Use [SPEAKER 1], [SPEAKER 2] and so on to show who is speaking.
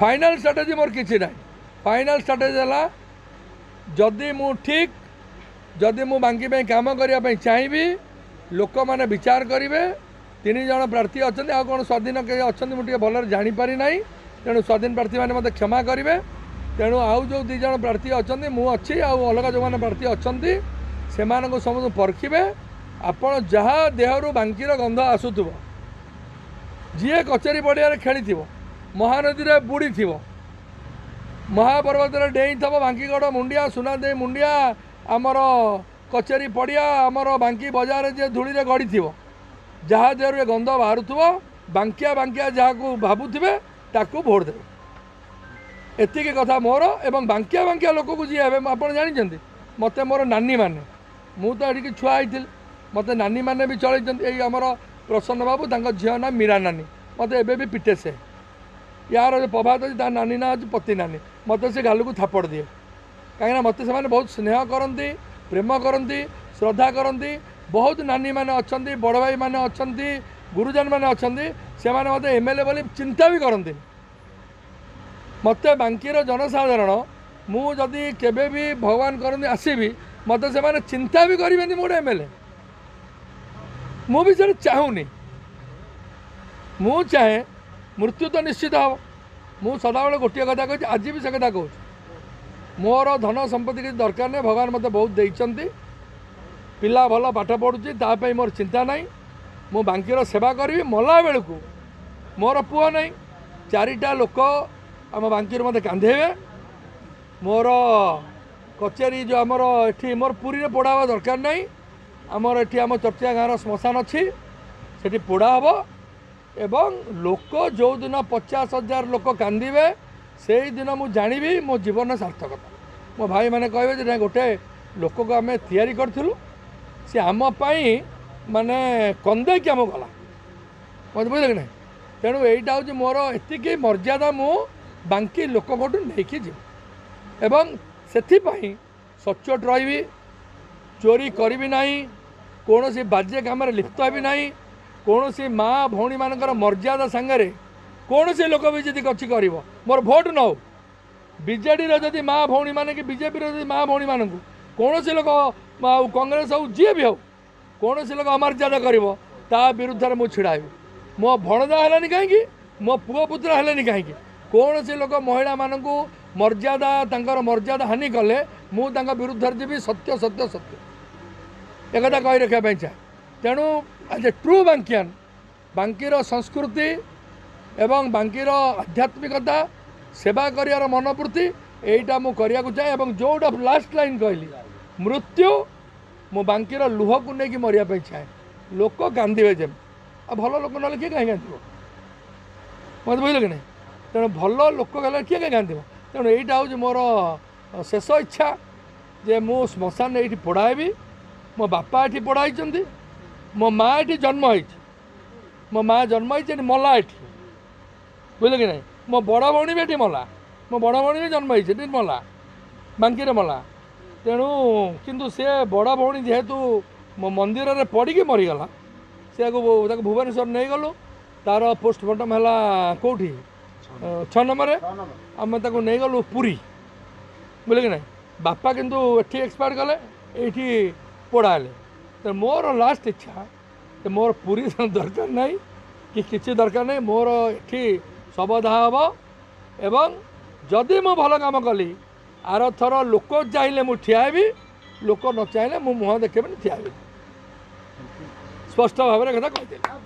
[SPEAKER 1] Final strategy मोर किसी ना final strategy है जदि मु ठीक जदि मु बांकी पे काम करने चाहिए लोक मैंने विचार करेंगे 3 जन प्रार्थी अच्छा आ कौन स्वाधीन के अच्छा मुझे भल जापारी ना तेणु स्वाधीन प्रार्थी मैंने मत क्षमा करेंगे तेणु आउ जो 2 जन प्रार्थी अच्छा मुझे अलग जो मैंने प्रार्थी अच्छा से समस्त परखिबे आपण जहाँ देहरु बांकीर गंध आसुव जी कचेरी पड़िया खेली महानदी में बुड़ी थी महापर्वत डेई थब बांकीगढ़ मुंडिया सुनादे मुंडिया आमर कचेरी पड़िया आमर बांकी बजार जे धूली गड़ी थी जहाँ देहरु गंध बाहर बांकिया बांकिया जहाँ को भावुवे ताकू भोट देवे एतिकी कथा मोर एवं बांकिया बांकिया लोक को जी आप जानते मत मोर नानी माने मु तो ये छुआ होती मत नानी माने भी चलते आमर प्रसन्न बाबू झील ना मीरा नानी मत एबे भी पिटे से यार जो प्रभात अच्छी नानी ना आज पति नानी मत से गाल को थापड़ दिए कहीं मत से बहुत स्नेह करती प्रेम करती श्रद्धा करती बहुत नानी मैंने अच्छा बड़ भाई मैंने अच्छा गुरुजन मैंने अच्छा से मत एमएलए बोली चिंता भी करती मत बांकीर जनसाधारण मुझे केबे भी भगवान करती आसबि मत से चिंता भी करेंगे मोटे एमएलए मुझे चाहूनी मु चाहे मृत्यु तो निश्चित हम मु सदाबले गोटे कथा कह आज भी से कथा कहूँ मोर धन संपत्ति किसी दरकार नहीं भगवान मत बहुत देइचंती पिला भल पाठ पढ़ुची तापाई मोर चिंता नहीं मु बांकीर सेवा करी मला बेलू मोर पुआ नहीं 4टा लोक आम बांकीर मत कांधेबे मोर कचेरी जो आमर एठी मोर पुरी पोड़ा दरकार नहीं आमर एठी आम चर्चा गाँव श्मशान अच्छी से पोड़ा हम एवं लोक जो दिन 50,000 लोक कांदे से दिन मुझे जानी मो जीवन सार्थकता मो भाई मैंने कहे गोटे लोक को आम तैयारी करूँ सी आम माने कंदे कि आम गला मत बुझे कि ना तेणु यहीटा हूँ मोर एति मर्यादा मु बांकी लोक नहीं जी एवं से सचोट रही चोरी करी ना कौन सी बाज्य कम लिप्त भी ना कौन सी माँ भौणी मानकर मर्यादा सांगे कौन से लोक भी जब अच्छी कर मोर भोट न हो बीजेडी जदि माँ भौणी मान कि बीजेपी माँ भौणी मान कौन से लोक कांग्रेस हो जी भी हो कौन से लोक अमर्यादा कर विरुद्ध में छिड़ाबी मो भणजा है कहीं मो पुओ पुत्र है कहीं कौन से लोक महिला मान मर्यादा तांकर मर्यादा हानि कले मु विरुद्ध जी सत्य सत्य सत्य एक कही रखा चाहे तेणु एज ए ट्रू बांकियान बांकीर संस्कृति एवं बांकीर आध्यात्मिकता सेवा कर मनोवृत्ति यहीटा मुझे चाहे और जोटा लास्ट लाइन कहली मृत्यु मो बांकीर लुह को लेकिन मरिया चाहे लोक कांदे जमी आ भल लोक ना किए कहीं कांद मत बुझल कि नहीं तेणु भल लोक गले किए कहीं कांद तेणु यहीटा हूँ मोर शेष इच्छा जे मु श्मशान ये पढ़ाबी मो बापा ये पढ़ाई मो माँ ये जन्म हो मो माँ जन्म हो मला ये बुझल कि नहीं मो बड़ भौणी भी ये मला मो बड़ भौणी भी जन्म हो मला बांकी मला तेणु किंतु से बड़ भौणी जेहेतु मो मंदिर में पड़ी मरीगला से भुवनेश्वर नहीं गलु तार पोस्टमार्टम है कौटी 6 नंबर आम नहीं गलु पुरी बुझे कि नहीं बापा किंतु एटी एक्सपायर कले ये पोड़ा तो मोर लास्ट इच्छा मोर पुरी दरकार नहीं कि किसी दरकार नहीं मोर ये शवदाह हम एवं जदि मु भल काम कली आर थर लोक चाहिए मुझे ठियाबी लोक न चाहिए मु मुह देखे ठियाबी स्पष्ट भाव में कथा कही।